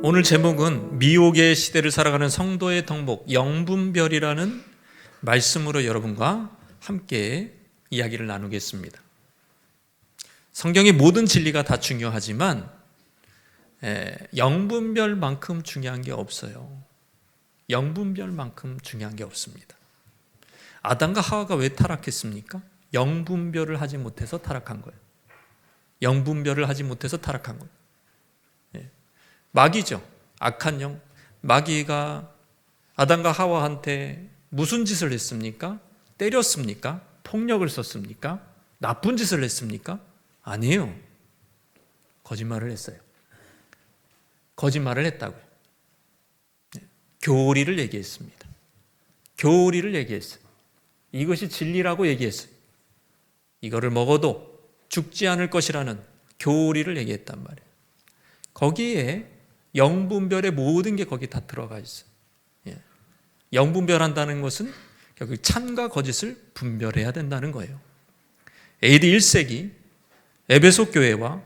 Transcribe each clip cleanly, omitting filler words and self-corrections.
오늘 제목은 미혹의 시대를 살아가는 성도의 덕목 영분별이라는 말씀으로 여러분과 함께 이야기를 나누겠습니다. 성경의 모든 진리가 다 중요하지만 영분별만큼 중요한 게 없어요. 영분별만큼 중요한 게 없습니다. 아담과 하와가 왜 타락했습니까? 영분별을 하지 못해서 타락한 거예요. 영분별을 하지 못해서 타락한 거예요. 마귀죠. 악한 영. 마귀가 아담과 하와한테 무슨 짓을 했습니까? 때렸습니까? 폭력을 썼습니까? 나쁜 짓을 했습니까? 아니에요. 거짓말을 했어요. 거짓말을 했다고요. 교리를 얘기했습니다. 교리를 얘기했어요. 이것이 진리라고 얘기했어요. 이거를 먹어도 죽지 않을 것이라는 교리를 얘기했단 말이에요. 거기에 영분별의 모든 게 거기 다 들어가 있어요. 영분별한다는 것은 결국 참과 거짓을 분별해야 된다는 거예요. AD 1세기 에베소 교회와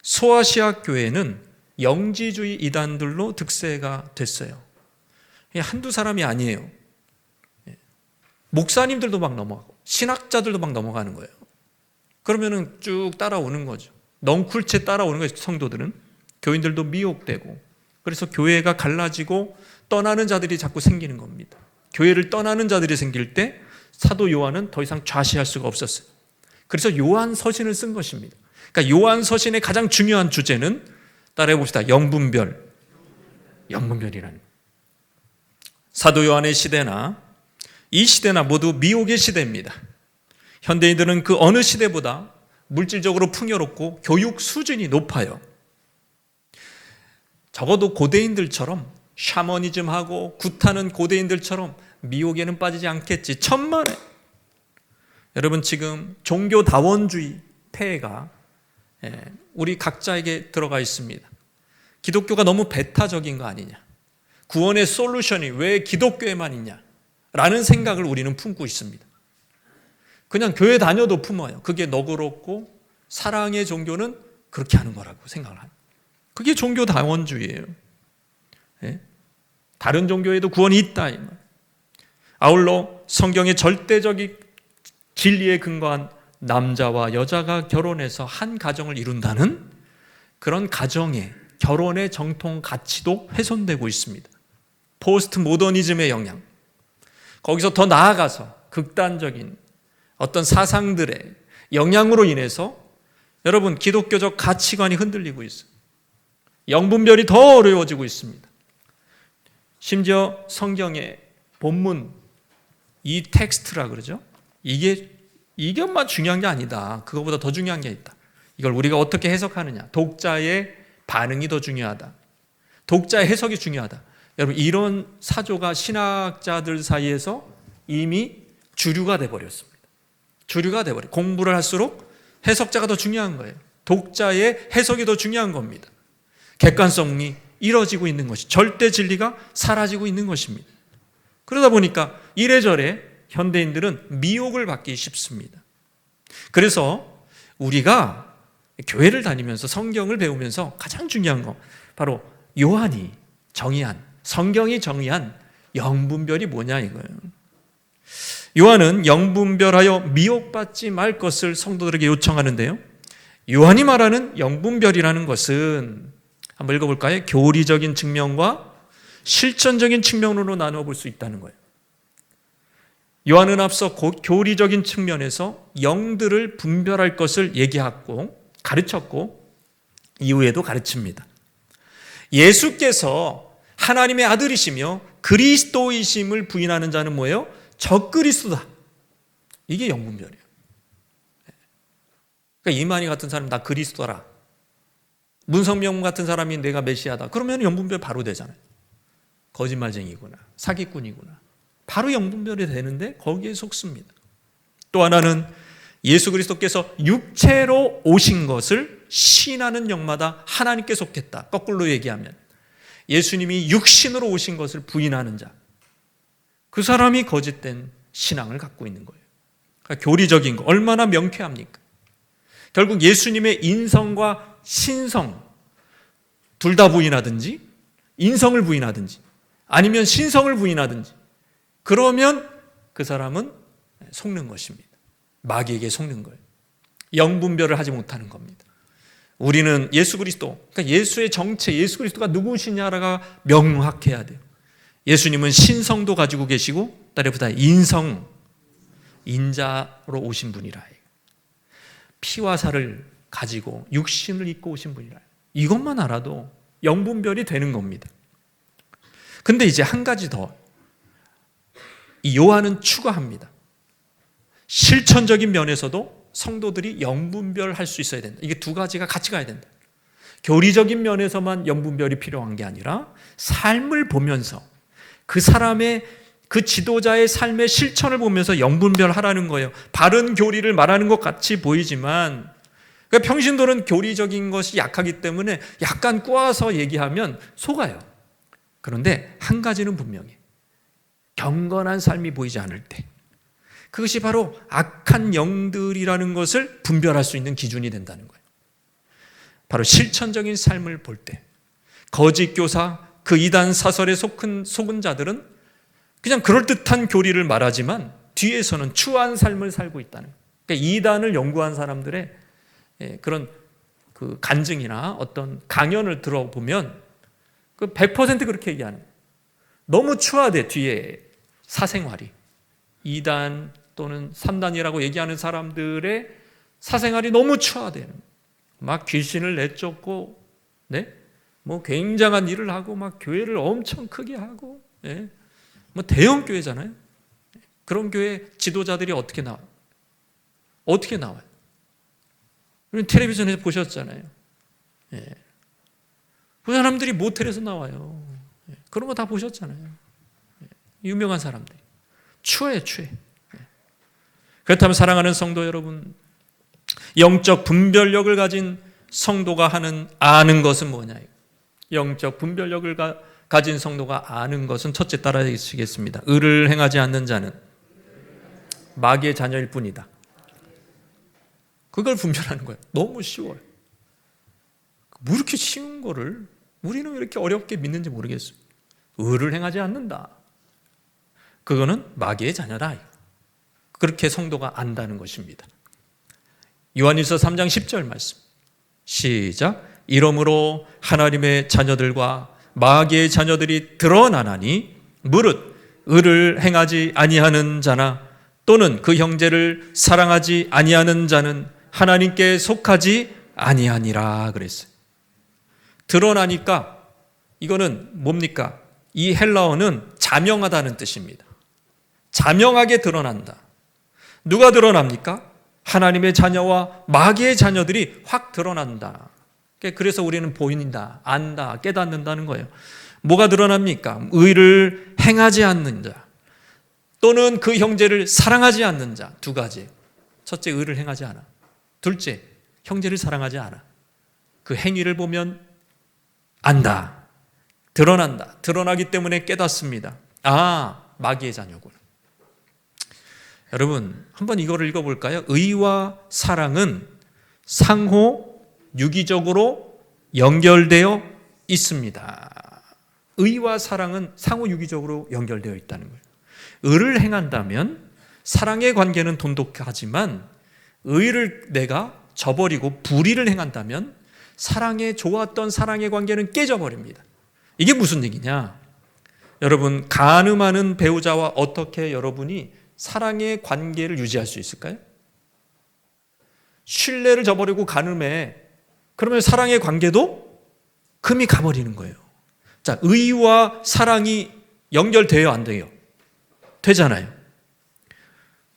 소아시아 교회는 영지주의 이단들로 득세가 됐어요. 한두 사람이 아니에요. 목사님들도 막 넘어가고 신학자들도 막 넘어가는 거예요. 그러면은 쭉 따라오는 거죠. 넝쿨채 따라오는 거예요. 성도들은. 교인들도 미혹되고, 그래서 교회가 갈라지고 떠나는 자들이 자꾸 생기는 겁니다. 교회를 떠나는 자들이 생길 때 사도 요한은 더 이상 좌시할 수가 없었어요. 그래서 요한 서신을 쓴 것입니다. 그러니까 요한 서신의 가장 중요한 주제는 따라해 봅시다. 영분별. 영분별이라는. 사도 요한의 시대나 이 시대나 모두 미혹의 시대입니다. 현대인들은 그 어느 시대보다 물질적으로 풍요롭고 교육 수준이 높아요. 적어도 고대인들처럼 샤머니즘하고 굿하는 고대인들처럼 미혹에는 빠지지 않겠지. 천만에. 여러분, 지금 종교다원주의 폐해가 우리 각자에게 들어가 있습니다. 기독교가 너무 배타적인 거 아니냐, 구원의 솔루션이 왜 기독교에만 있냐 라는 생각을 우리는 품고 있습니다. 그냥 교회 다녀도 품어요. 그게 너그럽고 사랑의 종교는 그렇게 하는 거라고 생각을 합니다. 그게 종교다원주의예요. 다른 종교에도 구원이 있다. 아울러 성경의 절대적인 진리에 근거한 남자와 여자가 결혼해서 한 가정을 이룬다는 그런 가정의 결혼의 정통 가치도 훼손되고 있습니다. 포스트 모더니즘의 영향, 거기서 더 나아가서 극단적인 어떤 사상들의 영향으로 인해서 여러분 기독교적 가치관이 흔들리고 있어요. 영분별이 더 어려워지고 있습니다. 심지어 성경의 본문, 이 텍스트라 그러죠. 이것만 중요한 게 아니다. 그거보다 더 중요한 게 있다. 이걸 우리가 어떻게 해석하느냐. 독자의 반응이 더 중요하다. 독자의 해석이 중요하다. 여러분, 이런 사조가 신학자들 사이에서 이미 주류가 돼버렸습니다. 주류가 돼버려. 공부를 할수록 해석자가 더 중요한 거예요. 독자의 해석이 더 중요한 겁니다. 객관성이 이뤄지고 있는 것이, 절대 진리가 사라지고 있는 것입니다. 그러다 보니까 이래저래 현대인들은 미혹을 받기 쉽습니다. 그래서 우리가 교회를 다니면서 성경을 배우면서 가장 중요한 거, 바로 요한이 정의한, 성경이 정의한 영분별이 뭐냐 이거예요. 요한은 영분별하여 미혹받지 말 것을 성도들에게 요청하는데요, 요한이 말하는 영분별이라는 것은 한번 읽어볼까요? 교리적인 측면과 실천적인 측면으로 나누어 볼 수 있다는 거예요. 요한은 앞서 교리적인 측면에서 영들을 분별할 것을 얘기하고 가르쳤고 이후에도 가르칩니다. 예수께서 하나님의 아들이시며 그리스도이심을 부인하는 자는 뭐예요? 적그리스도다. 이게 영분별이에요. 그러니까 이만희 같은 사람 나 그리스도라, 문성명 같은 사람이 내가 메시아다, 그러면 영분별 바로 되잖아요. 거짓말쟁이구나, 사기꾼이구나, 바로 영분별이 되는데 거기에 속습니다. 또 하나는 예수 그리스도께서 육체로 오신 것을 시인하는 영마다 하나님께 속했다. 거꾸로 얘기하면 예수님이 육신으로 오신 것을 부인하는 자, 그 사람이 거짓된 신앙을 갖고 있는 거예요. 그러니까 교리적인 거 얼마나 명쾌합니까? 결국 예수님의 인성과 신성 둘 다 부인하든지 인성을 부인하든지 아니면 신성을 부인하든지 그러면 그 사람은 속는 것입니다. 마귀에게 속는 거예요. 영분별을 하지 못하는 겁니다. 우리는 예수 그리스도, 그러니까 예수의 정체, 예수 그리스도가 누구시냐가 명확해야 돼요. 예수님은 신성도 가지고 계시고 따라보다 인성, 인자로 오신 분이라. 피와 살을 가지고 육신을 입고 오신 분이라. 이것만 알아도 영분별이 되는 겁니다. 근데 이제 한 가지 더, 이 요한은 추가합니다. 실천적인 면에서도 성도들이 영분별할 수 있어야 된다. 이게 두 가지가 같이 가야 된다. 교리적인 면에서만 영분별이 필요한 게 아니라 삶을 보면서 그 사람의, 그 지도자의 삶의 실천을 보면서 영분별하라는 거예요. 바른 교리를 말하는 것 같이 보이지만, 그러니까 평신도는 교리적인 것이 약하기 때문에 약간 꼬아서 얘기하면 속아요. 그런데 한 가지는 분명해. 경건한 삶이 보이지 않을 때, 그것이 바로 악한 영들이라는 것을 분별할 수 있는 기준이 된다는 거예요. 바로 실천적인 삶을 볼 때, 거짓 교사, 그 이단 사설에 속은 자들은 그냥 그럴듯한 교리를 말하지만 뒤에서는 추한 삶을 살고 있다는 거예요. 그러니까 이단을 연구한 사람들의 그런 그 간증이나 어떤 강연을 들어보면 그 100% 그렇게 얘기하는 거예요. 너무 추하대, 뒤에 사생활이. 2단 또는 3단이라고 얘기하는 사람들의 사생활이 너무 추하대는 거예요. 막 귀신을 내쫓고, 네? 뭐 굉장한 일을 하고 막 교회를 엄청 크게 하고, 네? 뭐 대형 교회잖아요. 그런 교회 지도자들이 어떻게 나와요? 어떻게 나와요? 텔레비전에서 보셨잖아요. 예. 그 사람들이 모텔에서 나와요. 예. 그런 거 다 보셨잖아요. 예. 유명한 사람들이. 추해. 예. 그렇다면 사랑하는 성도 여러분, 영적 분별력을 가진 성도가 아는 것은 뭐냐? 영적 분별력을 가진 성도가 아는 것은 첫째 따라하시겠습니다. 의를 행하지 않는 자는 마귀의 자녀일 뿐이다. 그걸 분별하는 거예요. 너무 쉬워요. 뭐 이렇게 쉬운 거를 우리는 왜 이렇게 어렵게 믿는지 모르겠어요. 의를 행하지 않는다. 그거는 마귀의 자녀다. 그렇게 성도가 안다는 것입니다. 요한일서 3장 10절 말씀. 시작. 이러므로 하나님의 자녀들과 마귀의 자녀들이 드러나나니 무릇 의를 행하지 아니하는 자나 또는 그 형제를 사랑하지 아니하는 자는 하나님께 속하지 아니하니라 그랬어요. 드러나니까 이거는 뭡니까? 이 헬라어는 자명하다는 뜻입니다. 자명하게 드러난다. 누가 드러납니까? 하나님의 자녀와 마귀의 자녀들이 확 드러난다. 그래서 우리는 보인다, 안다, 깨닫는다는 거예요. 뭐가 드러납니까? 의를 행하지 않는 자 또는 그 형제를 사랑하지 않는 자. 두 가지. 첫째, 의를 행하지 않아. 둘째, 형제를 사랑하지 않아. 그 행위를 보면 안다. 드러난다. 드러나기 때문에 깨닫습니다. 아, 마귀의 자녀구나. 여러분, 한번 이거를 읽어볼까요? 의와 사랑은 상호 유기적으로 연결되어 있습니다. 의와 사랑은 상호 유기적으로 연결되어 있다는 거예요. 의를 행한다면 사랑의 관계는 돈독하지만 의를 내가 저버리고 불의를 행한다면 좋았던 사랑의 관계는 깨져버립니다. 이게 무슨 얘기냐? 여러분, 간음하는 배우자와 어떻게 여러분이 사랑의 관계를 유지할 수 있을까요? 신뢰를 저버리고 간음해. 그러면 사랑의 관계도 금이 가버리는 거예요. 자, 의와 사랑이 연결돼요, 안 돼요? 되잖아요.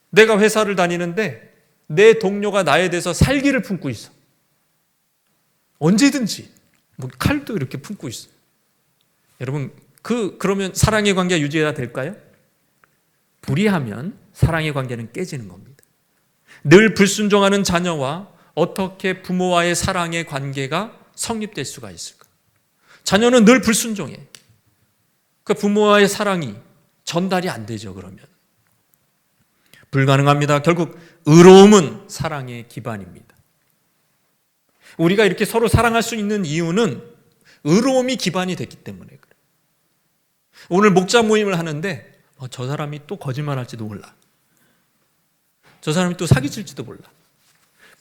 내가 회사를 다니는데 내 동료가 나에 대해서 살기를 품고 있어. 언제든지 뭐 칼도 이렇게 품고 있어. 여러분, 그러면 사랑의 관계가 유지해야 될까요? 불의하면 사랑의 관계는 깨지는 겁니다. 늘 불순종하는 자녀와 어떻게 부모와의 사랑의 관계가 성립될 수가 있을까? 자녀는 늘 불순종해. 그 부모와의 사랑이 전달이 안 되죠, 그러면. 불가능합니다. 결국 의로움은 사랑의 기반입니다. 우리가 이렇게 서로 사랑할 수 있는 이유는 의로움이 기반이 됐기 때문에 그래요. 오늘 목자 모임을 하는데 저 사람이 또 거짓말할지도 몰라. 저 사람이 또 사기칠지도 몰라.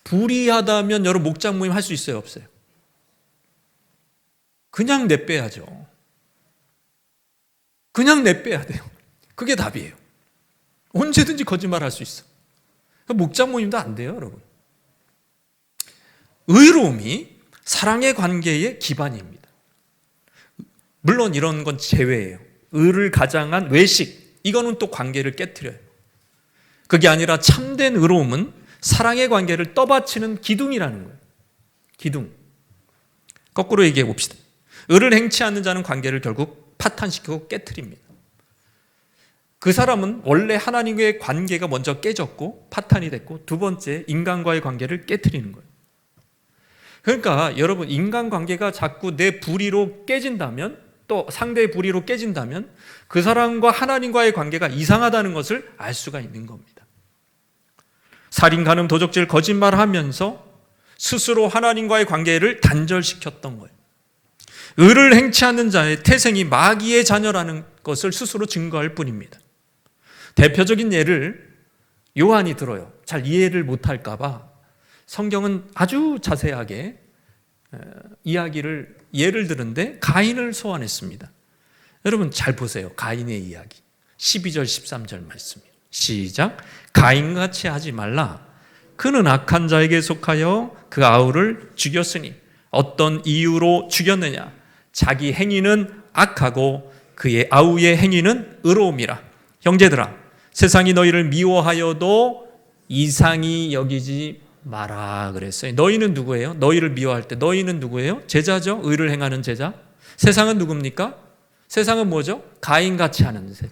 불의하다면 여러분 목자 모임 할 수 있어요, 없어요? 그냥 내빼야죠. 그냥 내빼야 돼요. 그게 답이에요. 언제든지 거짓말할 수 있어. 목자 모임도 안 돼요, 여러분. 의로움이 사랑의 관계의 기반입니다. 물론 이런 건 제외예요. 의를 가장한 외식, 이거는 또 관계를 깨트려요. 그게 아니라 참된 의로움은 사랑의 관계를 떠받치는 기둥이라는 거예요. 기둥. 거꾸로 얘기해 봅시다. 의를 행치 않는 자는 관계를 결국 파탄시키고 깨트립니다. 그 사람은 원래 하나님과의 관계가 먼저 깨졌고 파탄이 됐고, 두 번째 인간과의 관계를 깨트리는 거예요. 그러니까 여러분, 인간관계가 자꾸 내 불의로 깨진다면, 또 상대의 불의로 깨진다면 그 사람과 하나님과의 관계가 이상하다는 것을 알 수가 있는 겁니다. 살인, 간음, 도적질, 거짓말하면서 스스로 하나님과의 관계를 단절시켰던 거예요. 의를 행치 않는 자의 태생이 마귀의 자녀라는 것을 스스로 증거할 뿐입니다. 대표적인 예를 요한이 들어요. 잘 이해를 못할까 봐 성경은 아주 자세하게 예를 드는데 가인을 소환했습니다. 여러분 잘 보세요. 가인의 이야기 12절 13절 말씀이에요. 시작. 가인같이 하지 말라. 그는 악한 자에게 속하여 그 아우를 죽였으니 어떤 이유로 죽였느냐. 자기 행위는 악하고 그의 아우의 행위는 의로움이라. 형제들아, 세상이 너희를 미워하여도 이상히 여기지 마라 그랬어요. 너희는 누구예요? 너희를 미워할 때 너희는 누구예요? 제자죠. 의를 행하는 제자. 세상은 누굽니까? 세상은 뭐죠? 가인같이 하는 세상.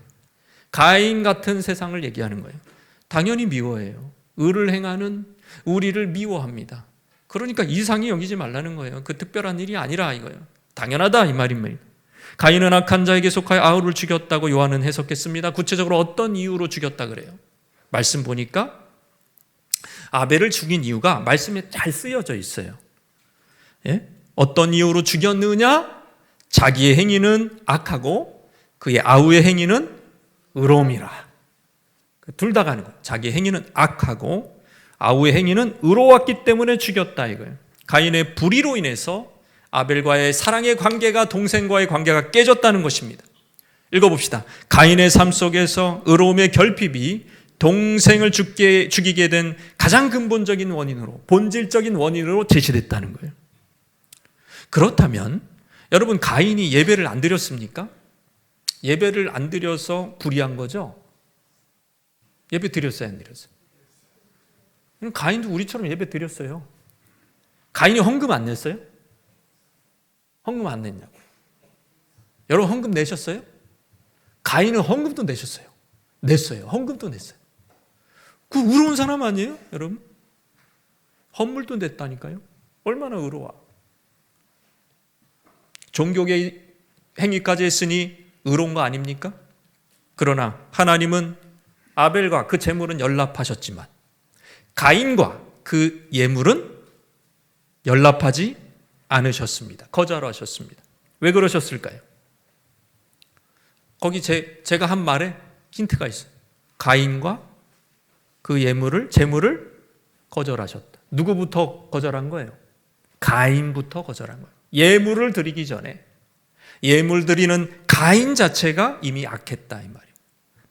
가인 같은 세상을 얘기하는 거예요. 당연히 미워해요. 의를 행하는 우리를 미워합니다. 그러니까 이상히 여기지 말라는 거예요. 그 특별한 일이 아니라 이거예요. 당연하다 이 말입니다. 가인은 악한 자에게 속하여 아우를 죽였다고 요한은 해석했습니다. 구체적으로 어떤 이유로 죽였다 그래요? 말씀 보니까 아벨을 죽인 이유가 말씀에 잘 쓰여져 있어요. 예? 어떤 이유로 죽였느냐? 자기의 행위는 악하고 그의 아우의 행위는 의로움이라. 둘 다 가는 거예요. 자기의 행위는 악하고 아우의 행위는 의로웠기 때문에 죽였다 이거예요. 가인의 불의로 인해서 아벨과의 사랑의 관계가, 동생과의 관계가 깨졌다는 것입니다. 읽어봅시다. 가인의 삶 속에서 의로움의 결핍이 동생을 죽이게 된 가장 근본적인 원인으로, 본질적인 원인으로 제시됐다는 거예요. 그렇다면 여러분, 가인이 예배를 안 드렸습니까? 예배를 안 드려서 불의한 거죠? 예배 드렸어요, 안 드렸어요? 가인도 우리처럼 예배 드렸어요. 가인이 헌금 안 냈어요? 헌금 안 냈냐고요. 여러분 헌금 내셨어요? 가인은 헌금도 내셨어요. 냈어요. 헌금도 냈어요. 그 의로운 사람 아니에요? 여러분? 헌물도 냈다니까요. 얼마나 의로워. 종교계 행위까지 했으니 의로운 거 아닙니까? 그러나 하나님은 아벨과 그 제물은 연락하셨지만 가인과 그 예물은 연락하지 않으셨습니다. 거절하셨습니다. 왜 그러셨을까요? 거기 제가 한 말에 힌트가 있어요. 가인과 그 제물을 거절하셨다. 누구부터 거절한 거예요? 가인부터 거절한 거예요. 예물을 드리기 전에 예물 드리는 가인 자체가 이미 악했다 이 말이에요.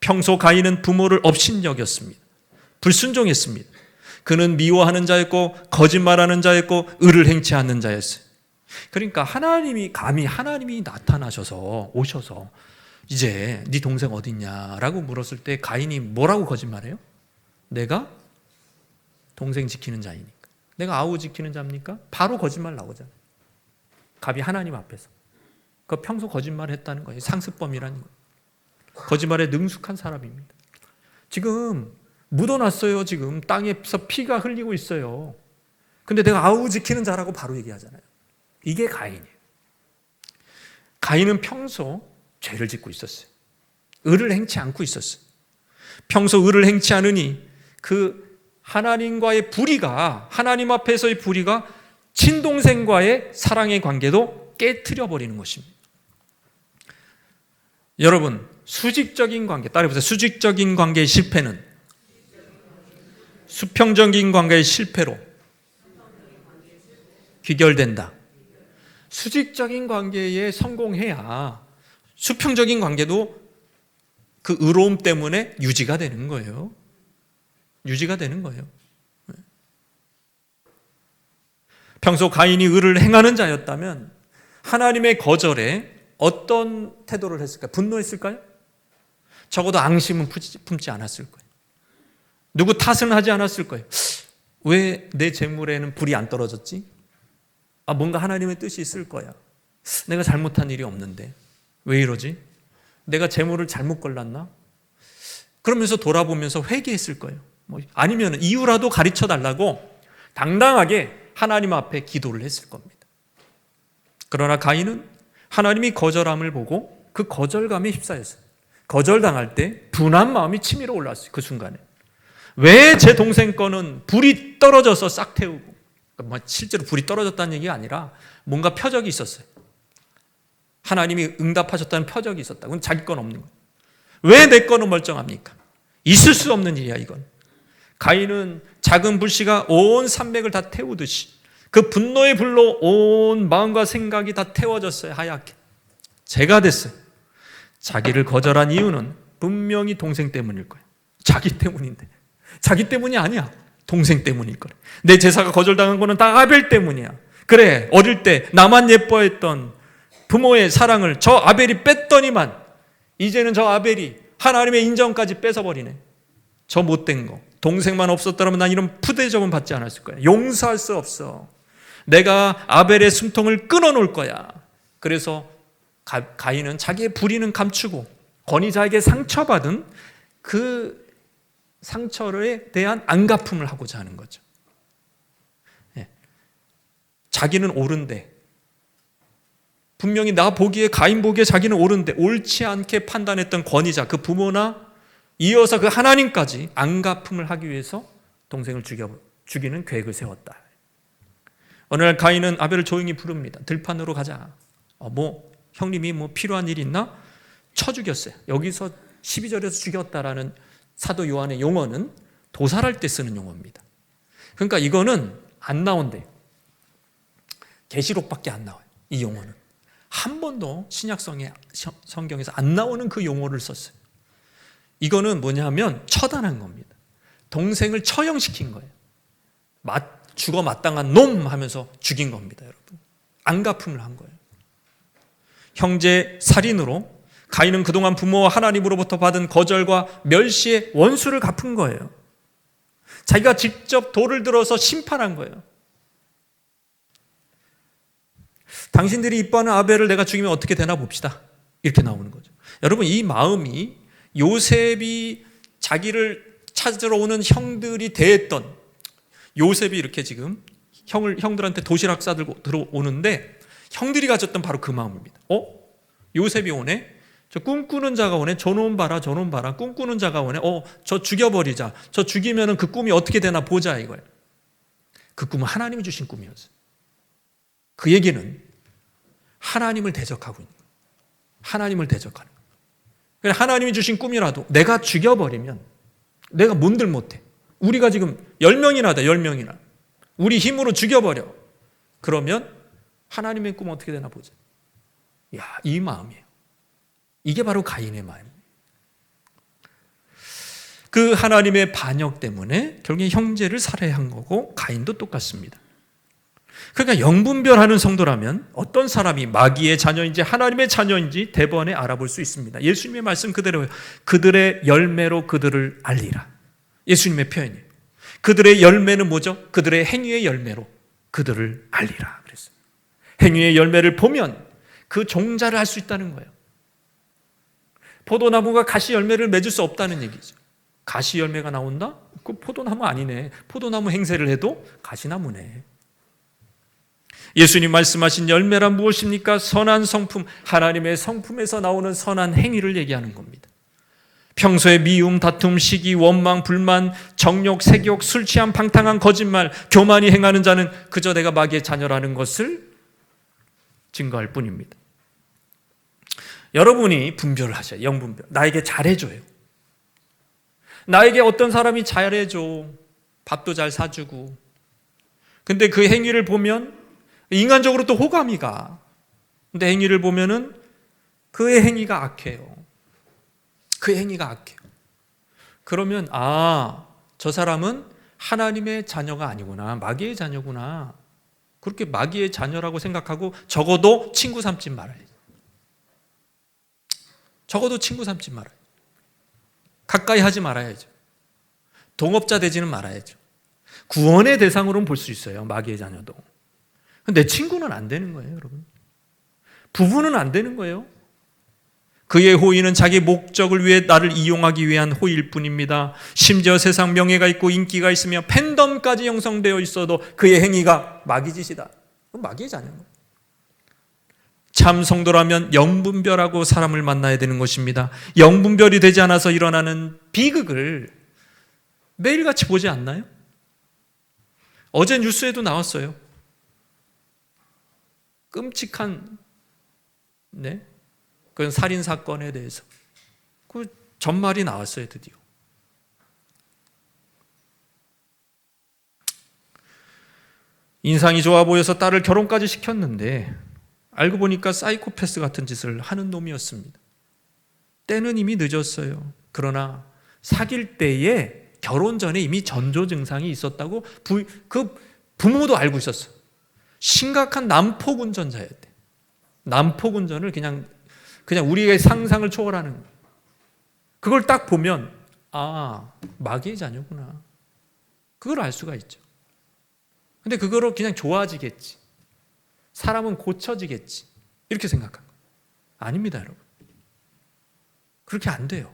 평소 가인은 부모를 업신여겼습니다. 불순종했습니다. 그는 미워하는 자였고 거짓말하는 자였고 의를 행치 않는 자였어요. 그러니까 하나님이 나타나셔서 오셔서 이제 네 동생 어딨냐라고 물었을 때 가인이 뭐라고 거짓말해요? 내가 동생 지키는 자이니까. 내가 아우 지키는 자입니까? 바로 거짓말 나오잖아요. 갑이 하나님 앞에서. 그 평소 거짓말했다는 거예요. 상습범이라는 거예요. 거짓말에 능숙한 사람입니다. 지금 묻어놨어요. 지금 땅에서 피가 흘리고 있어요. 근데 내가 아우 지키는 자라고 바로 얘기하잖아요. 이게 가인이에요. 가인은 평소 죄를 짓고 있었어요. 의를 행치 않고 있었어요. 평소 의를 행치 않으니 그 하나님과의 불의가, 하나님 앞에서의 불의가 친동생과의 사랑의 관계도 깨트려 버리는 것입니다. 여러분, 수직적인 관계, 따라해보세요. 수직적인 관계의 실패는 수평적인 관계의 실패로 귀결된다. 수직적인 관계에 성공해야 수평적인 관계도 그 의로움 때문에 유지가 되는 거예요. 유지가 되는 거예요. 평소 가인이 의를 행하는 자였다면 하나님의 거절에 어떤 태도를 했을까요? 분노했을까요? 적어도 앙심은 품지 않았을 거예요. 누구 탓은 하지 않았을 거예요. 왜 내 재물에는 불이 안 떨어졌지? 뭔가 하나님의 뜻이 있을 거야. 내가 잘못한 일이 없는데 왜 이러지? 내가 재물을 잘못 걸랐나? 그러면서 돌아보면서 회개했을 거예요. 아니면 이유라도 가르쳐 달라고 당당하게 하나님 앞에 기도를 했을 겁니다. 그러나 가인은 하나님이 거절함을 보고 그 거절감에 휩싸였어요. 거절당할 때 분한 마음이 치밀어 올랐어요. 그 순간에. 왜 제 동생 거는 불이 떨어져서 싹 태우고, 실제로 불이 떨어졌다는 얘기가 아니라 뭔가 표적이 있었어요. 하나님이 응답하셨다는 표적이 있었다. 그건 자기 건 없는 거예요. 왜 내 거는 멀쩡합니까? 있을 수 없는 일이야, 이건. 가인은 작은 불씨가 온 산맥을 다 태우듯이 그 분노의 불로 온 마음과 생각이 다 태워졌어요. 하얗게. 죄가 됐어요. 자기를 거절한 이유는 분명히 동생 때문일 거예요. 자기 때문인데. 자기 때문이 아니야. 동생 때문일 거래. 내 제사가 거절당한 거는 다 아벨 때문이야. 그래, 어릴 때 나만 예뻐했던 부모의 사랑을 저 아벨이 뺐더니만 이제는 저 아벨이 하나님의 인정까지 뺏어버리네. 저 못된 거. 동생만 없었더라면 난 이런 푸대접은 받지 않았을 거야. 용서할 수 없어. 내가 아벨의 숨통을 끊어놓을 거야. 그래서 가인은 자기의 불의는 감추고 권위자에게 상처받은 그 상처에 대한 안갚음을 하고자 하는 거죠. 자기는 옳은데, 분명히 나 보기에, 가인 보기에 자기는 옳은데 옳지 않게 판단했던 권위자, 그 부모나 이어서 그 하나님까지 안갚음을 하기 위해서 동생을 죽이는 계획을 세웠다. 어느 날 가인은 아벨을 조용히 부릅니다. 들판으로 가자. 형님이 필요한 일 있나? 쳐 죽였어요. 여기서 12절에서 죽였다라는 사도 요한의 용어는 도살할 때 쓰는 용어입니다. 그러니까 이거는 안 나온대. 계시록밖에 안 나와요. 이 용어는. 한 번도 신약 성경에서 안 나오는 그 용어를 썼어요. 이거는 뭐냐면 처단한 겁니다. 동생을 처형시킨 거예요. 죽어 마땅한 놈 하면서 죽인 겁니다, 여러분. 안갚음을 한 거예요. 형제 살인으로 가인은 그동안 부모와 하나님으로부터 받은 거절과 멸시의 원수를 갚은 거예요. 자기가 직접 돌을 들어서 심판한 거예요. 당신들이 이뻐하는 아벨을 내가 죽이면 어떻게 되나 봅시다. 이렇게 나오는 거죠. 여러분, 이 마음이 요셉이 자기를 찾으러 오는 형들이 대했던, 요셉이 이렇게 지금 형들한테 도시락 싸들고 들어오는데 형들이 가졌던 바로 그 마음입니다. 요셉이 오네? 저 꿈꾸는 자가 오네? 저놈 봐라, 저놈 봐라. 꿈꾸는 자가 오네? 저 죽여버리자. 저 죽이면 그 꿈이 어떻게 되나 보자, 이거예요. 그 꿈은 하나님이 주신 꿈이었어요. 그 얘기는 하나님을 대적하고 있는 거예요. 하나님을 대적하는 거예요. 하나님이 주신 꿈이라도 내가 죽여버리면 내가 뭔들 못해. 우리가 지금 10명이나 돼, 10명이나. 우리 힘으로 죽여버려. 그러면 하나님의 꿈은 어떻게 되나 보자. 이 마음이에요. 이게 바로 가인의 마음입니다. 그 하나님의 반역 때문에 결국에 형제를 살해한 거고 가인도 똑같습니다. 그러니까 영분별하는 성도라면 어떤 사람이 마귀의 자녀인지 하나님의 자녀인지 대번에 알아볼 수 있습니다. 예수님의 말씀 그대로예요. 그들의 열매로 그들을 알리라. 예수님의 표현이에요. 그들의 열매는 뭐죠? 그들의 행위의 열매로 그들을 알리라 그랬어요. 행위의 열매를 보면 그 종자를 알 수 있다는 거예요. 포도나무가 가시 열매를 맺을 수 없다는 얘기죠. 가시 열매가 나온다? 그 포도나무 아니네. 포도나무 행세를 해도 가시나무네. 예수님 말씀하신 열매란 무엇입니까? 선한 성품, 하나님의 성품에서 나오는 선한 행위를 얘기하는 겁니다. 평소에 미움, 다툼, 시기, 원망, 불만, 정욕, 색욕, 술 취함, 방탕한 거짓말, 교만이 행하는 자는 그저 내가 마귀의 자녀라는 것을 증거할 뿐입니다. 여러분이 분별을 하셔요. 영분별. 나에게 잘해줘요. 나에게 어떤 사람이 잘해줘. 밥도 잘 사주고. 근데 그 행위를 보면 인간적으로 또 호감이 가. 근데 행위를 보면은 그의 행위가 악해요. 그 행위가 악해요. 그러면 저 사람은 하나님의 자녀가 아니구나. 마귀의 자녀구나. 그렇게 마귀의 자녀라고 생각하고 적어도 친구 삼지 말아야죠. 적어도 친구 삼지 말아야죠. 가까이 하지 말아야죠. 동업자 되지는 말아야죠. 구원의 대상으로는 볼 수 있어요. 마귀의 자녀도. 내 친구는 안 되는 거예요, 여러분. 부부는 안 되는 거예요. 그의 호의는 자기 목적을 위해 나를 이용하기 위한 호의일 뿐입니다. 심지어 세상 명예가 있고 인기가 있으며 팬덤까지 형성되어 있어도 그의 행위가 마귀짓이다. 그건 마귀의 자녀인 거예요. 참 성도라면 영분별하고 사람을 만나야 되는 것입니다. 영분별이 되지 않아서 일어나는 비극을 매일같이 보지 않나요? 어제 뉴스에도 나왔어요. 끔찍한 그런 살인 사건에 대해서 그 전말이 나왔어요. 드디어. 인상이 좋아 보여서 딸을 결혼까지 시켰는데 알고 보니까 사이코패스 같은 짓을 하는 놈이었습니다. 때는 이미 늦었어요. 그러나 사귈 때에 결혼 전에 이미 전조 증상이 있었다고 그 부모도 알고 있었어요. 심각한 난폭 운전자였대. 난폭 운전을 그냥 우리의 상상을 초월하는 거예요. 그걸 딱 보면 마귀의 자녀구나. 그걸 알 수가 있죠. 근데 그거로 그냥 좋아지겠지. 사람은 고쳐지겠지. 이렇게 생각한 거예요. 아닙니다, 여러분. 그렇게 안 돼요.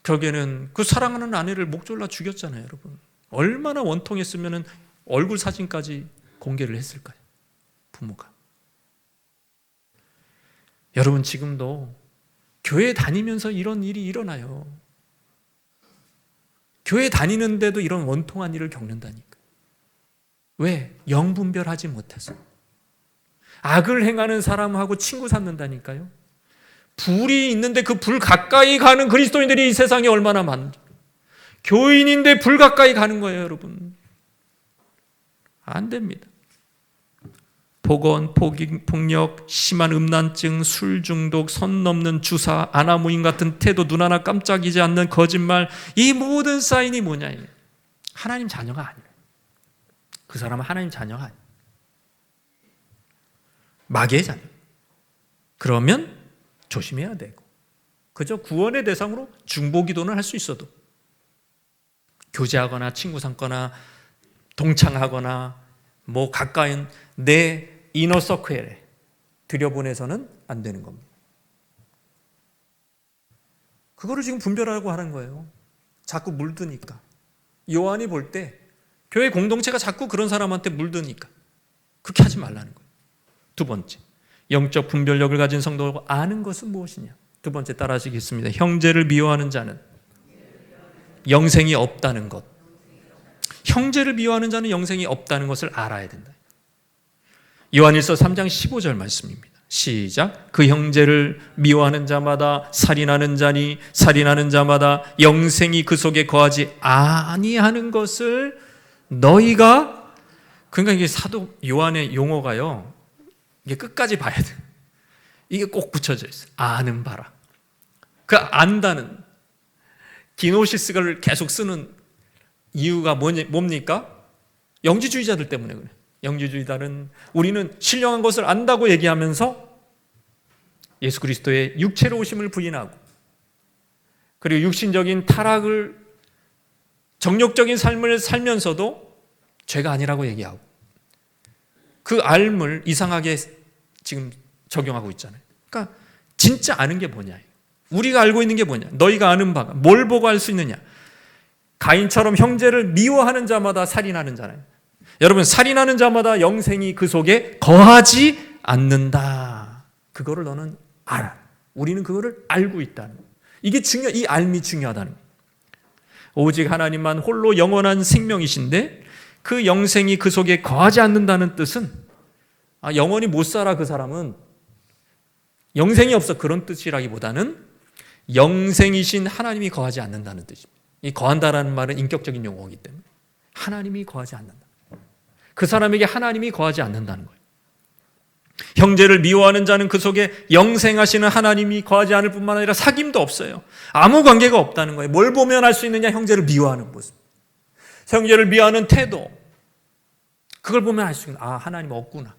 결국에는 그 사랑하는 아내를 목 졸라 죽였잖아요, 여러분. 얼마나 원통했으면 얼굴 사진까지 공개를 했을까요? 부모가. 여러분 지금도 교회 다니면서 이런 일이 일어나요. 교회 다니는데도 이런 원통한 일을 겪는다니까. 왜? 영분별하지 못해서. 악을 행하는 사람하고 친구 삼는다니까요. 불이 있는데 그 불 가까이 가는 그리스도인들이 이 세상에 얼마나 많은지. 교인인데 불 가까이 가는 거예요, 여러분. 안 됩니다. 폭언, 폭력, 심한 음란증, 술 중독, 선 넘는 주사, 아나무인 같은 태도, 눈 하나 깜짝이지 않는 거짓말, 이 모든 사인이 뭐냐? 하나님 자녀가 아니에요. 그 사람은 하나님 자녀가 아니에요. 마귀의 자녀. 그러면 조심해야 되고, 그저 구원의 대상으로 중보기도는 할 수 있어도 교제하거나 친구 삼거나 동창하거나 가까운 내 이너서클에 들여보내서는 안 되는 겁니다. 그거를 지금 분별하라고 하는 거예요. 자꾸 물드니까. 요한이 볼 때 교회 공동체가 자꾸 그런 사람한테 물드니까 그렇게 하지 말라는 거예요. 두 번째, 영적 분별력을 가진 성도가 아는 것은 무엇이냐? 두 번째 따라하시겠습니다. 형제를 미워하는 자는 영생이 없다는 것. 형제를 미워하는 자는 영생이 없다는 것을 알아야 된다. 요한일서 3장 15절 말씀입니다. 시작. 그 형제를 미워하는 자마다 살인하는 자니 살인하는 자마다 영생이 그 속에 거하지 아니하는 것을 너희가. 그러니까 이게 사도 요한의 용어가요, 이게 끝까지 봐야 돼. 이게 꼭 붙여져 있어요. 아는 바라. 그 안다는 기노시스를 계속 쓰는 이유가 뭡니까? 영지주의자들 때문에 그래. 영지주의자는 우리는 신령한 것을 안다고 얘기하면서 예수 그리스도의 육체로 오심을 부인하고, 그리고 육신적인 타락을, 정욕적인 삶을 살면서도 죄가 아니라고 얘기하고, 그 알을 이상하게 지금 적용하고 있잖아요. 그러니까 진짜 아는 게 뭐냐? 우리가 알고 있는 게 뭐냐? 너희가 아는 바가 뭘 보고 알 수 있느냐? 가인처럼 형제를 미워하는 자마다 살인하는 자잖아요. 여러분, 살인하는 자마다 영생이 그 속에 거하지 않는다. 그거를 너는 알아. 우리는 그거를 알고 있다는 거예요. 이게 이 알미 중요하다는 거예요. 오직 하나님만 홀로 영원한 생명이신데 그 영생이 그 속에 거하지 않는다는 뜻은 영원히 못 살아 그 사람은, 영생이 없어, 그런 뜻이라기보다는 영생이신 하나님이 거하지 않는다는 뜻입니다. 이 거한다라는 말은 인격적인 용어이기 때문에 하나님이 거하지 않는다. 그 사람에게 하나님이 거하지 않는다는 거예요. 형제를 미워하는 자는 그 속에 영생하시는 하나님이 거하지 않을 뿐만 아니라 사귐도 없어요. 아무 관계가 없다는 거예요. 뭘 보면 알 수 있느냐? 형제를 미워하는 모습, 형제를 미워하는 태도, 그걸 보면 알 수 있는, 하나님 없구나.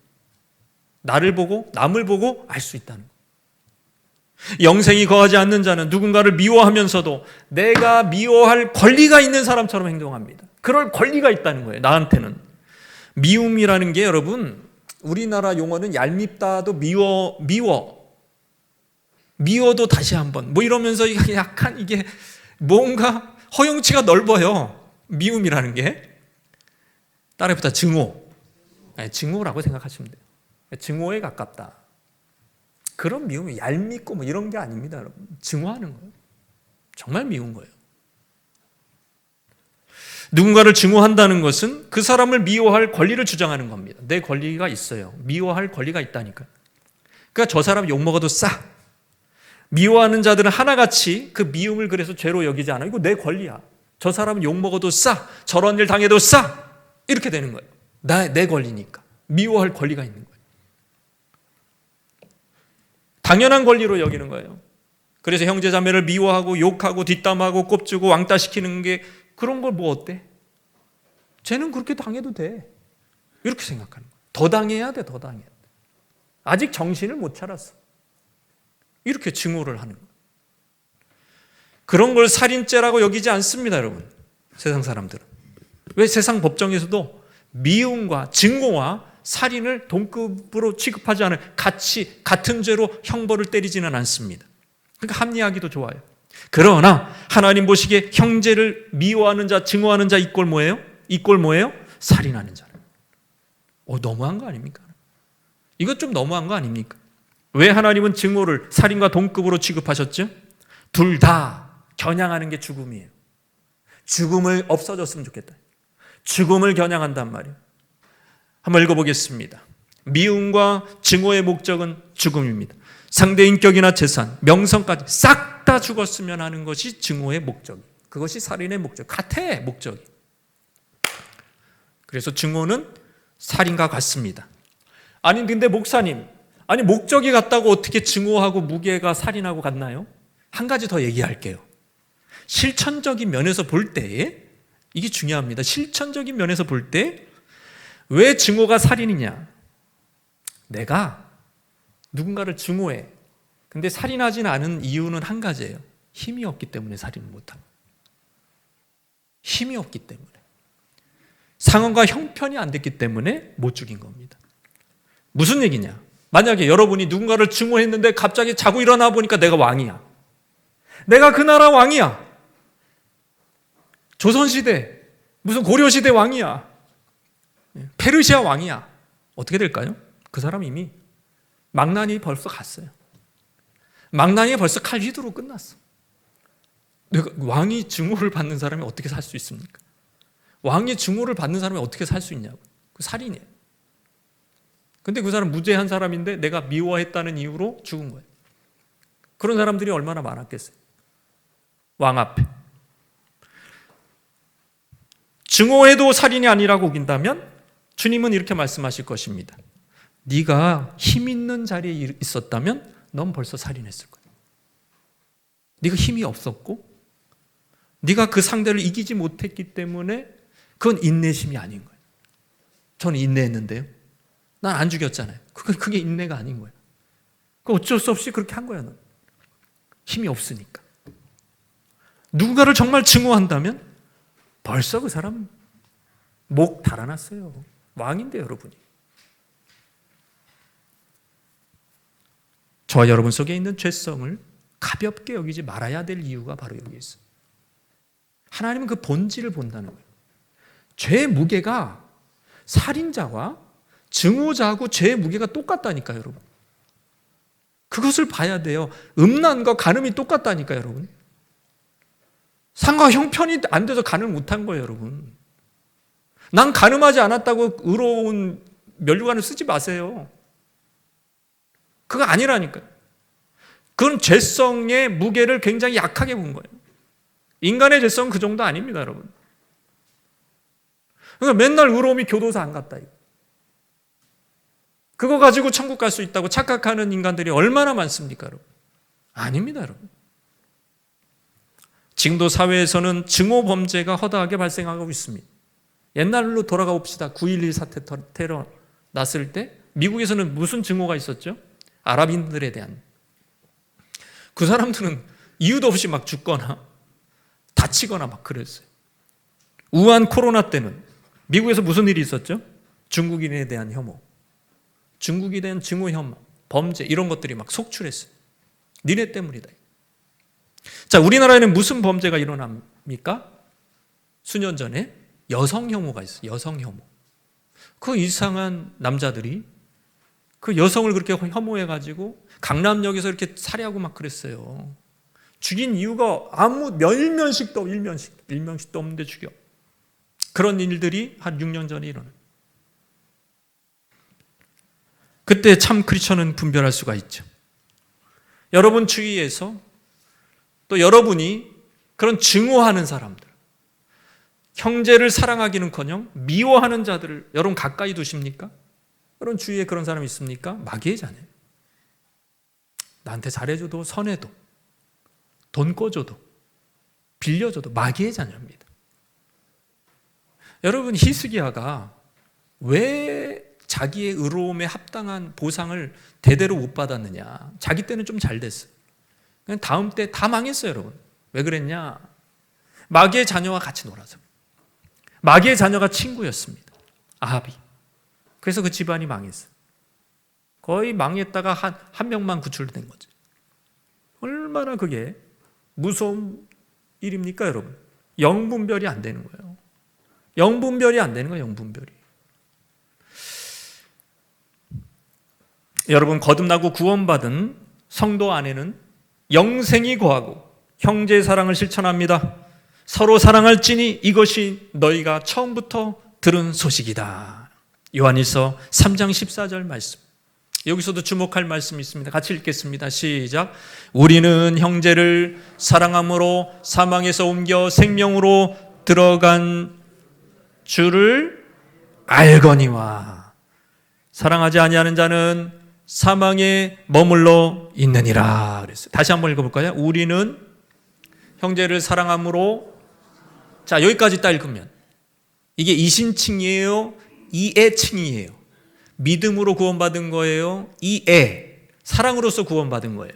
나를 보고 남을 보고 알 수 있다는 거예요. 영생이 거하지 않는 자는 누군가를 미워하면서도 내가 미워할 권리가 있는 사람처럼 행동합니다. 그럴 권리가 있다는 거예요. 나한테는. 미움이라는 게 여러분, 우리나라 용어는 얄밉다도 미워도 다시 한번 이러면서 약간 이게 뭔가 허용치가 넓어요. 미움이라는 게. 따라해보다 증오라고 생각하시면 돼요. 증오에 가깝다. 그런 미움이 얄밉고 이런 게 아닙니다, 여러분. 증오하는 거예요. 정말 미운 거예요. 누군가를 증오한다는 것은 그 사람을 미워할 권리를 주장하는 겁니다. 내 권리가 있어요. 미워할 권리가 있다니까요. 그러니까 저 사람 욕먹어도 싸. 미워하는 자들은 하나같이 그 미움을 그래서 죄로 여기지 않아. 이거 내 권리야. 저 사람은 욕먹어도 싸. 저런 일 당해도 싸. 이렇게 되는 거예요. 내 권리니까. 미워할 권리가 있는 거예요. 당연한 권리로 여기는 거예요. 그래서 형제 자매를 미워하고 욕하고 뒷담하고 꼽주고 왕따시키는 게, 그런 걸 어때? 쟤는 그렇게 당해도 돼. 이렇게 생각하는 거예요. 더 당해야 돼, 더 당해야 돼. 아직 정신을 못 차렸어. 이렇게 증오를 하는 거예요. 그런 걸 살인죄라고 여기지 않습니다, 여러분. 세상 사람들은. 왜 세상 법정에서도 미움과 증오와 살인을 동급으로 취급하지 않아요. 같은 죄로 형벌을 때리지는 않습니다. 그러니까 합리하기도 좋아요. 그러나 하나님 보시기에 형제를 미워하는 자, 증오하는 자, 이 꼴 뭐예요? 살인하는 자라. 너무한 거 아닙니까? 이것 좀 너무한 거 아닙니까? 왜 하나님은 증오를 살인과 동급으로 취급하셨죠? 둘 다 겨냥하는 게 죽음이에요. 죽음을 없어졌으면 좋겠다. 죽음을 겨냥한단 말이에요. 한번 읽어보겠습니다. 미움과 증오의 목적은 죽음입니다. 상대 인격이나 재산, 명성까지 싹 다 죽었으면 하는 것이 증오의 목적. 그것이 살인의 목적. 같아, 목적이. 그래서 증오는 살인과 같습니다. 아니 근데 목사님, 목적이 같다고 어떻게 증오하고 무게가 살인하고 같나요? 한 가지 더 얘기할게요. 실천적인 면에서 볼 때, 이게 중요합니다. 실천적인 면에서 볼 때 왜 증오가 살인이냐? 내가 누군가를 증오해. 근데 살인하지는 않은 이유는 한 가지예요. 힘이 없기 때문에 살인을 못합니다. 힘이 없기 때문에. 상황과 형편이 안 됐기 때문에 못 죽인 겁니다. 무슨 얘기냐? 만약에 여러분이 누군가를 증오했는데 갑자기 자고 일어나 보니까 내가 왕이야. 내가 그 나라 왕이야. 조선시대, 무슨 고려시대 왕이야. 페르시아 왕이야. 어떻게 될까요? 그 사람 이미 망나니 벌써 갔어요. 망나니 벌써 칼 휘두르고 끝났어. 내가 왕이 증오를 받는 사람이 어떻게 살 수 있습니까? 왕이 증오를 받는 사람이 어떻게 살 수 있냐고. 그 살인이에요. 근데 그 사람 무죄한 사람인데 내가 미워했다는 이유로 죽은 거예요. 그런 사람들이 얼마나 많았겠어요. 왕 앞에. 증오해도 살인이 아니라고 우긴다면 주님은 이렇게 말씀하실 것입니다. 네가 힘 있는 자리에 있었다면 넌 벌써 살인했을 거야. 네가 힘이 없었고 네가 그 상대를 이기지 못했기 때문에 그건 인내심이 아닌 거예요. 저는 인내했는데요. 난 안 죽였잖아요. 그게 인내가 아닌 거예요. 그 어쩔 수 없이 그렇게 한 거야. 넌. 힘이 없으니까. 누군가를 정말 증오한다면 벌써 그 사람 목 달아났어요. 왕인데 여러분이. 저와 여러분 속에 있는 죄성을 가볍게 여기지 말아야 될 이유가 바로 여기 있어요. 하나님은 그 본질을 본다는 거예요. 죄의 무게가 살인자와 증오자하고 죄의 무게가 똑같다니까요, 여러분. 그것을 봐야 돼요. 음란과 간음이 똑같다니까요, 여러분. 상과 형편이 안 돼서 간음을 못한 거예요, 여러분. 난 간음하지 않았다고 의로운 면류관을 쓰지 마세요. 그거 아니라니까요. 그건 죄성의 무게를 굉장히 약하게 본 거예요. 인간의 죄성은 그 정도 아닙니다, 여러분. 그러니까 맨날 의로움이 교도소 안 갔다. 그거 가지고 천국 갈 수 있다고 착각하는 인간들이 얼마나 많습니까, 여러분? 아닙니다, 여러분. 지금도 사회에서는 증오 범죄가 허다하게 발생하고 있습니다. 옛날로 돌아가 봅시다. 9.11 사태 테러 났을 때 미국에서는 무슨 증오가 있었죠? 아랍인들에 대한. 그 사람들은 이유도 없이 막 죽거나 다치거나 막 그랬어요. 우한 코로나 때는 미국에서 무슨 일이 있었죠? 중국인에 대한 혐오, 중국에 대한 증오 혐오, 범죄 이런 것들이 막 속출했어요. 니네 때문이다. 자, 우리나라에는 무슨 범죄가 일어납니까? 수년 전에 여성 혐오가 있어요. 여성 혐오. 그 이상한 남자들이 그 여성을 그렇게 혐오해가지고 강남역에서 이렇게 살해하고 막 그랬어요. 죽인 이유가 아무 일면식도 없는데 죽여. 그런 일들이 한 6년 전에 일어나요. 그때 참 크리스천은 분별할 수가 있죠. 여러분 주위에서 또 여러분이 그런 증오하는 사람들, 형제를 사랑하기는커녕 미워하는 자들을 여러분 가까이 두십니까? 여러분 주위에 그런 사람이 있습니까? 마귀의 자녀예요. 나한테 잘해줘도 선해도 돈 꿔줘도 빌려줘도 마귀의 자녀입니다. 여러분 히스기야가 왜 자기의 의로움에 합당한 보상을 대대로 못 받았느냐? 자기 때는 좀 잘 됐어요. 그냥 다음 때 다 망했어요, 여러분. 왜 그랬냐? 마귀의 자녀와 같이 놀아서. 마귀의 자녀가 친구였습니다. 아합이. 그래서 그 집안이 망했어요. 거의 망했다가 한 명만 구출된 거죠. 얼마나 그게 무서운 일입니까, 여러분? 영분별이 안 되는 거예요. 영분별이 안 되는 거예요, 영분별이. 여러분, 거듭나고 구원받은 성도 안에는 영생이 거하고 형제의 사랑을 실천합니다. 서로 사랑할지니 이것이 너희가 처음부터 들은 소식이다. 요한일서 3장 14절 말씀. 여기서도 주목할 말씀이 있습니다. 같이 읽겠습니다. 시작. 우리는 형제를 사랑함으로 사망에서 옮겨 생명으로 들어간 줄을 알거니와 사랑하지 아니하는 자는 사망에 머물러 있느니라 그랬어요. 다시 한번 읽어볼까요? 우리는 형제를 사랑함으로. 자, 여기까지 딱 읽으면 이게 이신칭이에요? 이애칭이에요? 믿음으로 구원받은 거예요? 이애, 사랑으로서 구원받은 거예요?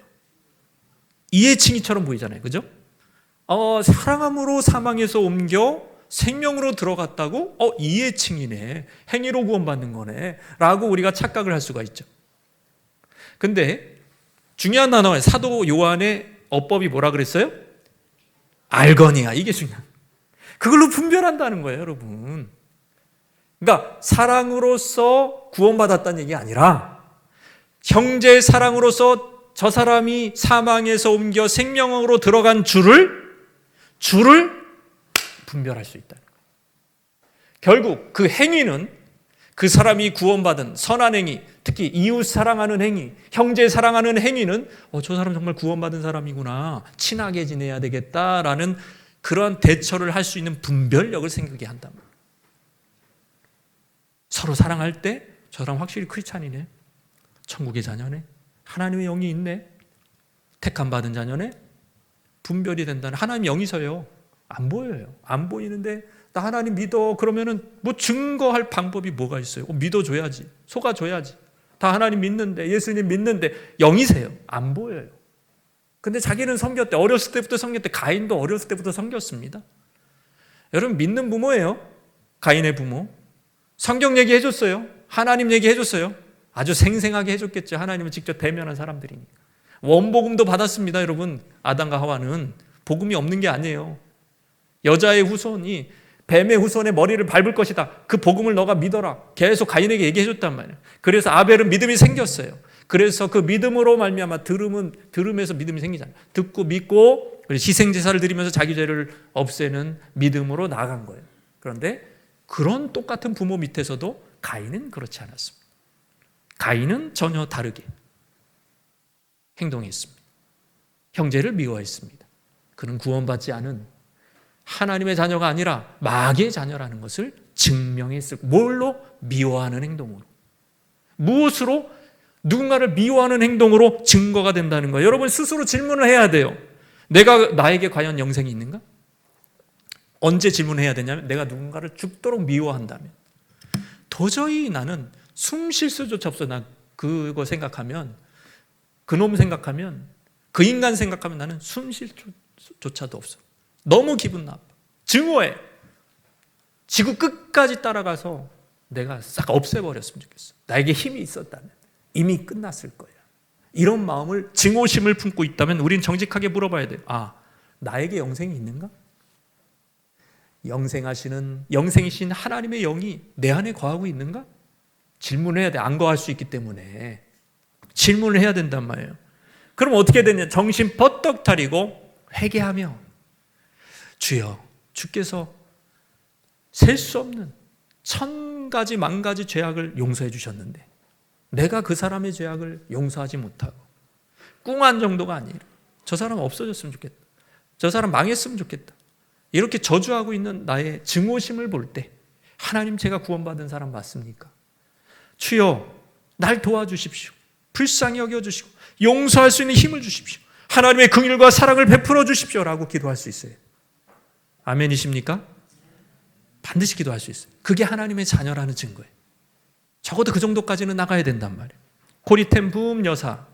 이애칭이처럼 보이잖아요, 그죠? 사랑함으로 사망에서 옮겨 생명으로 들어갔다고? 이애칭이네. 행위로 구원받는 거네 라고 우리가 착각을 할 수가 있죠. 근데 중요한 단어예요. 사도 요한의 어법이 뭐라 그랬어요? 알거니와. 이게 중요한. 그걸로 분별한다는 거예요, 여러분. 그러니까 사랑으로서 구원받았다는 얘기가 아니라 형제의 사랑으로서 저 사람이 사망에서 옮겨 생명으로 들어간 줄을 분별할 수 있다는 거예요. 결국 그 행위는 그 사람이 구원받은 선한 행위, 특히 이웃 사랑하는 행위, 형제 사랑하는 행위는 저 사람 정말 구원받은 사람이구나, 친하게 지내야 되겠다라는 그런 대처를 할 수 있는 분별력을 생기게 한다. 서로 사랑할 때 저 사람 확실히 크리스찬이네, 천국의 자녀네, 하나님의 영이 있네, 택함 받은 자녀네, 분별이 된다는. 하나님 영이서요 안 보여요. 안 보이는데 나 하나님 믿어 그러면은 뭐 증거할 방법이 뭐가 있어요? 믿어줘야지, 속아줘야지. 다 하나님 믿는데, 예수님 믿는데 영이세요. 안 보여요. 근데 자기는 섬겼대. 어렸을 때부터 섬겼대. 가인도 어렸을 때부터 섬겼습니다. 여러분, 믿는 부모예요. 가인의 부모. 성경 얘기해 줬어요. 하나님 얘기해 줬어요. 아주 생생하게 해줬겠죠. 하나님을 직접 대면한 사람들이니까. 원복음도 받았습니다. 여러분, 아담과 하와는 복음이 없는 게 아니에요. 여자의 후손이 뱀의 후손의 머리를 밟을 것이다. 그 복음을 너가 믿어라. 계속 가인에게 얘기해 줬단 말이에요. 그래서 아벨은 믿음이 생겼어요. 그래서 그 믿음으로 말미암아 들음에서 믿음이 생기잖아요. 듣고 믿고 희생제사를 드리면서 자기 죄를 없애는 믿음으로 나아간 거예요. 그런데 그런 똑같은 부모 밑에서도 가인은 그렇지 않았습니다. 가인은 전혀 다르게 행동했습니다. 형제를 미워했습니다. 그는 구원받지 않은 하나님의 자녀가 아니라 마귀의 자녀라는 것을 증명했을. 뭘로? 미워하는 행동으로. 무엇으로? 누군가를 미워하는 행동으로 증거가 된다는 거예요. 여러분 스스로 질문을 해야 돼요. 나에게 과연 영생이 있는가? 언제 질문해야 되냐면 내가 누군가를 죽도록 미워한다면, 도저히 나는 숨 쉴 수조차 없어. 나 그거 생각하면, 그놈 생각하면, 그 인간 생각하면 나는 숨 쉴 조차도 없어. 너무 기분 나빠. 증오해. 지구 끝까지 따라가서 내가 싹 없애버렸으면 좋겠어. 나에게 힘이 있었다면 이미 끝났을 거야. 이런 마음을, 증오심을 품고 있다면 우린 정직하게 물어봐야 돼요. 나에게 영생이 있는가? 영생이신 하나님의 영이 내 안에 거하고 있는가? 질문해야 돼. 안 거할 수 있기 때문에 질문을 해야 된단 말이에요. 그럼 어떻게 되냐? 정신 버떡 차리고 회개하며, 주여, 주께서 셀 수 없는 1000가지 만가지 죄악을 용서해 주셨는데 내가 그 사람의 죄악을 용서하지 못하고 꿍한 정도가 아니라 저 사람 없어졌으면 좋겠다, 저 사람 망했으면 좋겠다, 이렇게 저주하고 있는 나의 증오심을 볼 때, 하나님, 제가 구원받은 사람 맞습니까? 주여, 날 도와주십시오. 불쌍히 여겨주시고 용서할 수 있는 힘을 주십시오. 하나님의 긍휼과 사랑을 베풀어 주십시오라고 기도할 수 있어요. 아멘이십니까? 반드시 기도할 수 있어요. 그게 하나님의 자녀라는 증거예요. 적어도 그 정도까지는 나가야 된단 말이에요. 코리 텐 붐 여사,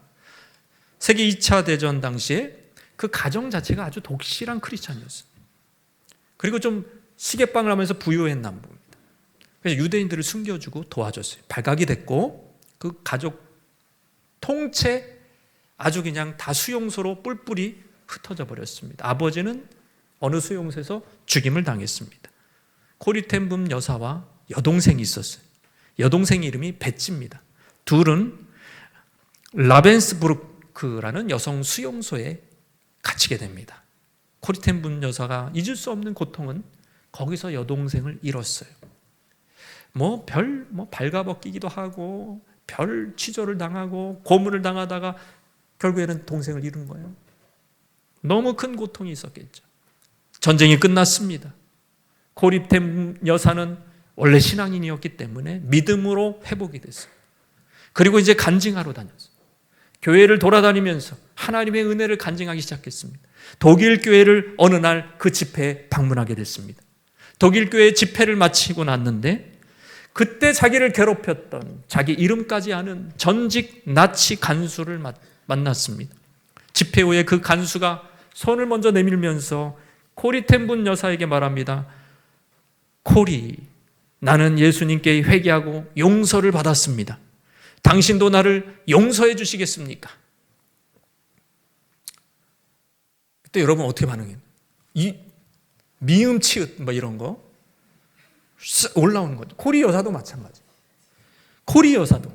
세계 2차 대전 당시에 그 가정 자체가 아주 독실한 크리스찬이었어요. 그리고 좀 시계빵을 하면서 부유했나 봅니다. 그래서 유대인들을 숨겨주고 도와줬어요. 발각이 됐고 그 가족 통째 아주 그냥 다 수용소로 뿔뿔이 흩어져 버렸습니다. 아버지는 어느 수용소에서 죽임을 당했습니다. 코리 텐 붐 여사와 여동생이 있었어요. 여동생 이름이 베찌입니다. 둘은 라벤스부르크라는 여성 수용소에 갇히게 됩니다. 코리 텐 붐 여사가 잊을 수 없는 고통은 거기서 여동생을 잃었어요. 발가벗기기도 하고 별 취조를 당하고 고문을 당하다가 결국에는 동생을 잃은 거예요. 너무 큰 고통이 있었겠죠. 전쟁이 끝났습니다. 코리 텐 여사는 원래 신앙인이었기 때문에 믿음으로 회복이 됐어요. 그리고 이제 간증하러 다녔어요. 교회를 돌아다니면서 하나님의 은혜를 간증하기 시작했습니다. 독일 교회를 어느 날 그 집회에 방문하게 됐습니다. 독일 교회 집회를 마치고 났는데 그때 자기를 괴롭혔던, 자기 이름까지 아는 전직 나치 간수를 만났습니다. 집회 후에 그 간수가 손을 먼저 내밀면서 코리 텐 붐 여사에게 말합니다. 코리, 나는 예수님께 회개하고 용서를 받았습니다. 당신도 나를 용서해 주시겠습니까? 그때 여러분 어떻게 반응해요? 이 미음, 치읓 이런 거 올라오는 거죠. 코리 여사도 마찬가지. 코리 여사도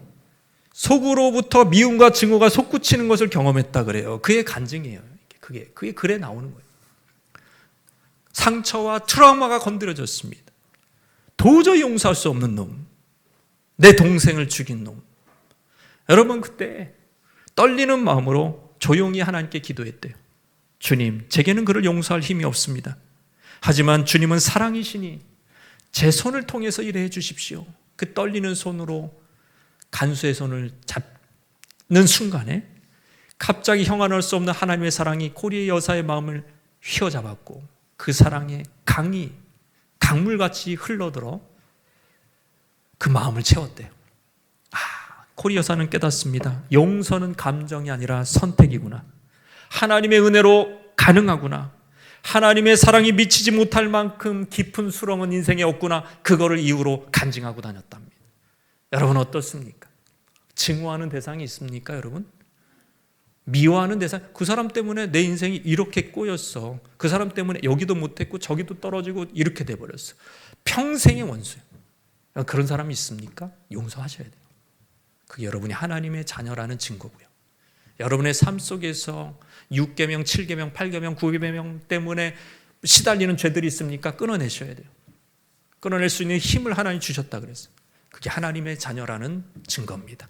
속으로부터 미움과 증오가 솟구치는 것을 경험했다 그래요. 그의 간증이에요. 그게 글에 나오는 거예요. 상처와 트라우마가 건드려졌습니다. 도저히 용서할 수 없는 놈, 내 동생을 죽인 놈. 여러분 그때 떨리는 마음으로 조용히 하나님께 기도했대요. 주님, 제게는 그를 용서할 힘이 없습니다. 하지만 주님은 사랑이시니 제 손을 통해서 일해 주십시오. 그 떨리는 손으로 간수의 손을 잡는 순간에 갑자기 형언할 수 없는 하나님의 사랑이 코리 여사의 마음을 휘어잡았고 그 사랑의 강이 강물같이 흘러들어 그 마음을 채웠대요. 코리 여사는 깨닫습니다. 용서는 감정이 아니라 선택이구나. 하나님의 은혜로 가능하구나. 하나님의 사랑이 미치지 못할 만큼 깊은 수렁은 인생에 없구나. 그거를 이유로 간증하고 다녔답니다. 여러분 어떻습니까? 증오하는 대상이 있습니까, 여러분? 미워하는 대상, 그 사람 때문에 내 인생이 이렇게 꼬였어. 그 사람 때문에 여기도 못했고 저기도 떨어지고 이렇게 돼버렸어. 평생의 원수예요. 그런 사람이 있습니까? 용서하셔야 돼요. 그게 여러분이 하나님의 자녀라는 증거고요. 여러분의 삶 속에서 6계명, 7계명, 8계명, 9계명 때문에 시달리는 죄들이 있습니까? 끊어내셔야 돼요. 끊어낼 수 있는 힘을 하나님 주셨다 그랬어요. 그게 하나님의 자녀라는 증거입니다.